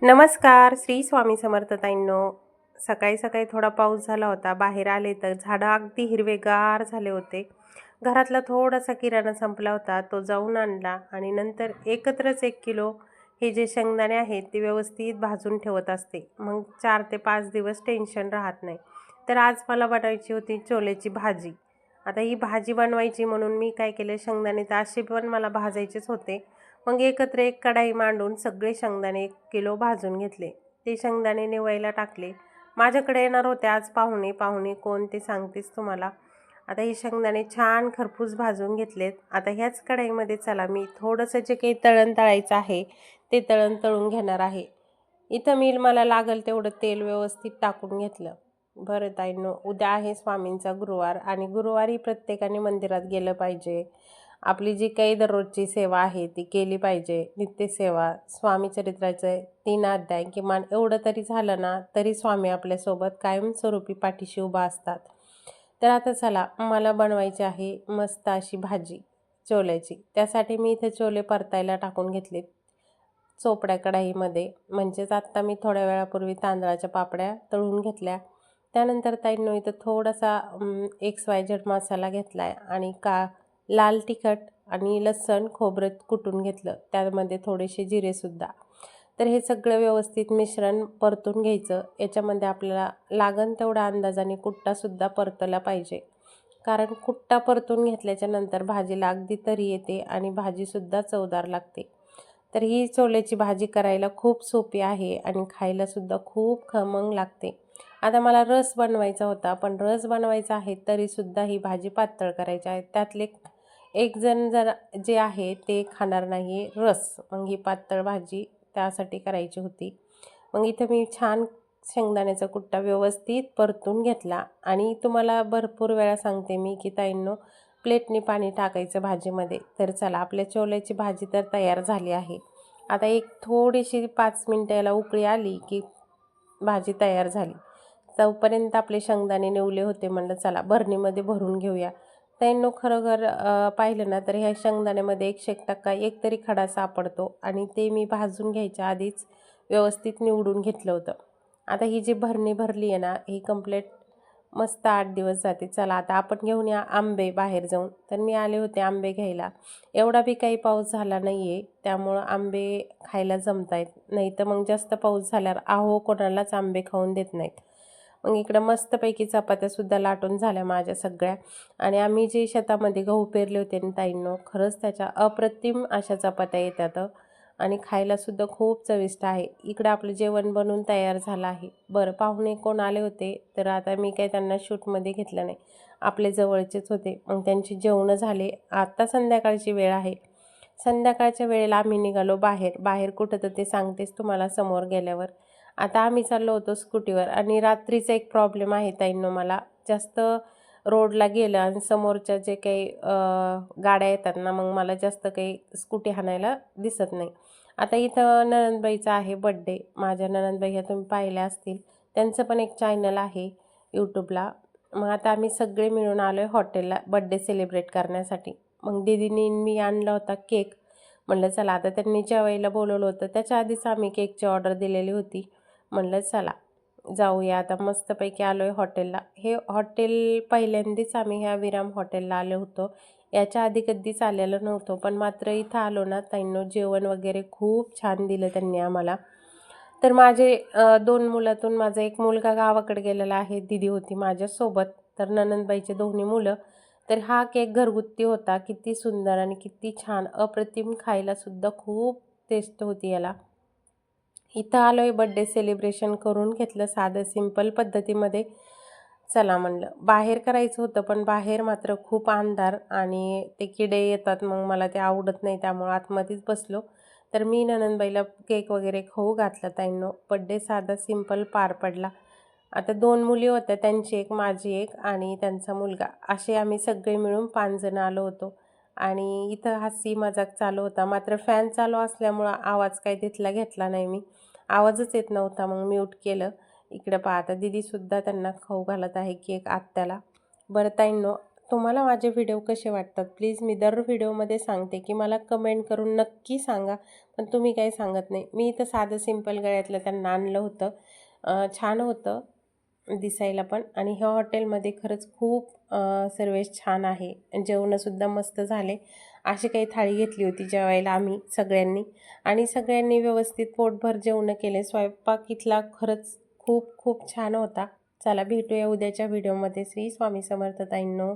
नमस्कार. श्री स्वामी समर्थ ताईंनो. सकाळी सकाळी थोडा पाऊस झाला होता. बाहेर आले तर झाडं अगदी हिरवेगार झाले होते. घरातला थोडासा किराणा संपला होता, तो जाऊन आणला आणि नंतर एकत्रच 1 किलो हे जे शेंगदाणे आहेत ते व्यवस्थित भाजून ठेवत असते. मग 4 ते 5 दिवस टेन्शन राहत नाही. तर आज मला बनवायची होती छोलेची भाजी. आता ही भाजी बनवायची म्हणून मी काय केलं, शेंगदाणे तर असे पण मला भाजायचेच होते. मग एकत्र एक कढाई मांडून सगळे शेंगदाणे 1 किलो भाजून घेतले. ते शेंगदाणे निवडायला टाकले. माझ्याकडे येणार होते आज पाहुणे. पाहुणे कोण ते सांगतेच तुम्हाला. आता हे शेंगदाणे छान खरपूस भाजून घेतलेत. आता ह्याच कढईमध्ये चला मी थोडंसं जे काही तळण तळायचं आहे ते तळण तळून घेणार आहे. इथं मी मला लागेल तेवढं तेल व्यवस्थित टाकून घेतलं. बरं ताईंनो, उद्या आहे स्वामींचा गुरुवार आणि गुरुवारी प्रत्येकाने मंदिरात गेलं पाहिजे. आपली जी काही दररोजची सेवा आहे ती केली पाहिजे. नित्यसेवा, स्वामी चरित्राचे 3 अध्याय किमान एवढं तरी झालं ना तरी स्वामी आपल्यासोबत कायमस्वरूपी पाठीशी उभा असतात. तर आता चला, मला बनवायची आहे मस्त अशी भाजी छोल्याची. त्यासाठी मी इथे छोले परतायला टाकून घेतलेत चोपड्या कढईमध्ये. म्हणजेच आत्ता मी थोड्या वेळापूर्वी तांदळाच्या पापड्या तळून घेतल्या. त्यानंतर ताईंनो इथं थोडासा XYZ मसाला घेतला आहे आणि लाल तिखट आणि लसूण खोबरं कुटून घेतलं, त्यामध्ये थोडेसे जिरेसुद्धा. तर हे सगळं व्यवस्थित मिश्रण परतून घ्यायचं. याच्यामध्ये आपल्याला लागन तेवढा अंदाजाने कुट्टासुद्धा परतला पाहिजे, कारण कुट्टा परतून घेतल्याच्या नंतर भाजीला अगदी तरी येते आणि भाजीसुद्धा चवदार लागते. तर ही छोल्याची भाजी करायला खूप सोपी आहे आणि खायलासुद्धा खूप खमंग लागते. आता मला रस बनवायचा होता, पण रस बनवायचा आहे तरीसुद्धा ही भाजी पातळ करायची आहे. त्यातले एक जण जे आहे ते खाणार नाही रस, मग ही पातळ भाजी त्यासाठी करायची होती. मग इथं मी छान शेंगदाण्याचा कुट्टा व्यवस्थित परतून घेतला आणि तुम्हाला भरपूर वेळा सांगते मी की ताईंनो, प्लेटने पाणी टाकायचं भाजीमध्ये. तर चला, आपल्या छोल्याची भाजी तर तयार झाली आहे. आता एक थोडीशी 5 मिनटं याला उकळी आली की भाजी तयार झाली. तोपर्यंत आपले शेंगदाणे निवले होते. म्हणलं चला भरणीमध्ये भरून घेऊया. ताईंनो, खरोखर पाहिलं ना तर ह्या शेंगदाण्यामध्ये 1% एक तरी खडा सापडतो आणि ते मी भाजून घ्यायच्या आधीच व्यवस्थित निवडून घेतलं होतं. आता ही जी भरणी भरली आहे ना, ही कंप्लीट मस्त 8 दिवस जाते. चला आता आपण घेऊन या आंबे बाहेर जाऊन. तर मी आले होते आंबे घ्यायला. एवढा बी काही पाऊस झाला नाही आहे, त्यामुळं आंबे खायला जमत आहेत. नाही तर मग जास्त पाऊस झाल्यावर कोणालाच आंबे खाऊन देत नाहीत. मग इकडं मस्तपैकी चपात्यासुद्धा लाटून झाल्या माझ्या सगळ्या. आणि आम्ही जे शेतामध्ये गहू पेरले होते ना ताईंनो, खरंच त्याच्या अप्रतिम अशा चपात्या येतात आणि खायलासुद्धा खूप चविष्ट आहे. इकडं आपलं जेवण बनवून तयार झालं आहे. बरं, पाहुणे कोण आले होते तर आता मी काही त्यांना शूटमध्ये घेतलं नाही, आपले जवळचेच होते. मग त्यांची जेवणं झाले. आत्ता संध्याकाळची वेळ आहे. संध्याकाळच्या वेळेला आम्ही निघालो बाहेर कुठं तर ते सांगतेच तुम्हाला समोर गेल्यावर. आता आम्ही चाललो होतो स्कूटीवर आणि रात्रीचा एक प्रॉब्लेम आहे ताईंनो, मला जास्त रोडला गेलं आणि समोरच्या जे काही गाड्या येतात ना, मग मला जास्त काही स्कूटी हाणायला दिसत नाही. आता इथं नणंदबाईचा आहे बड्डे. माझ्या नणंदबाई ह्या तुम्ही पाहिल्या असतील, त्यांचं पण एक चॅनल आहे यूट्यूबला. मग आता आम्ही सगळे मिळून आलो आहे हॉटेलला बड्डे सेलिब्रेट करण्यासाठी. मग दीदीनी मी आणला होता केक. म्हणलं चला, आता त्यांनी जेवायला बोलवलं होतं, त्याच्या आधीच आम्ही केकची ऑर्डर दिलेली होती. म्हणलं चला जाऊया. आता मस्तपैकी आलो आहे हॉटेलला. हे हॉटेल पहिल्यांदाच आम्ही ह्या विराम हॉटेलला आलो होतो. याच्या आधी कधीच आलेलं नव्हतं, पण मात्र इथं आलो ना ताईंनो, जेवण वगैरे खूप छान दिलं त्यांनी आम्हाला. तर माझे 2 मुलातून माझा एक मुलगा गावाकडे गेलेला आहे, दीदी होती माझ्यासोबत. तर नणंदबाईचे दोन्ही मुलं. तर हा केक घरगुती होता. किती सुंदर आणि किती छान, अप्रतिम, खायलासुद्धा खूप टेस्ट होती याला. इथं आलो आहे बड्डे सेलिब्रेशन करून घेतलं साधं सिंपल पद्धतीमध्ये. चला म्हणलं, बाहेर करायचं होतं पण बाहेर मात्र खूप अंधार आणि ते किडे येतात, मग मला ते आवडत नाही, त्यामुळं आतमध्येच बसलो. तर मी नणंदबाईला केक वगैरे खाऊ घातला ताईंनो. बड्डे साधा सिंपल पार पडला. आता 2 मुली होत्या, त्यांची एक, माझी एक आणि त्यांचा मुलगा, असे आम्ही सगळे मिळून 5 जण आलो होतो. आणि इथं हसी मजाक चालू होता. मात्र फॅन चालू असल्यामुळं आवाज काही तिथला घेतला नाही मी. आवाजच येत नव्हता, मग म्यूट केलं. इकडं पहा, आता दीदीसुद्धा त्यांना खाऊ घालत आहे केक आत्याला. बरं ताईंनो, तुम्हाला माझे व्हिडिओ कसे वाटतात प्लीज मी दर व्हिडिओमध्ये सांगते की मला कमेंट करून नक्की सांगा, पण तुम्ही काही सांगत नाही. मी इथं साधं सिंपल गळ्यातलं त्यांना आणलं होतं. छान होतं दिसायला पण आणि ह्या हॉटेलमध्ये खरंच खूप सर्विस छान आहे. जेवणंसुद्धा मस्त झाले. अशी काही थाळी घेतली होती जेवायला आम्ही सगळ्यांनी आणि सगळ्यांनी व्यवस्थित पोटभर जेवणं केले. स्वयंपाक इथला खरंच खूप खूप छान होता. चला भेटूया उद्याच्या व्हिडिओमध्ये. श्री स्वामी समर्थ ताईंनो.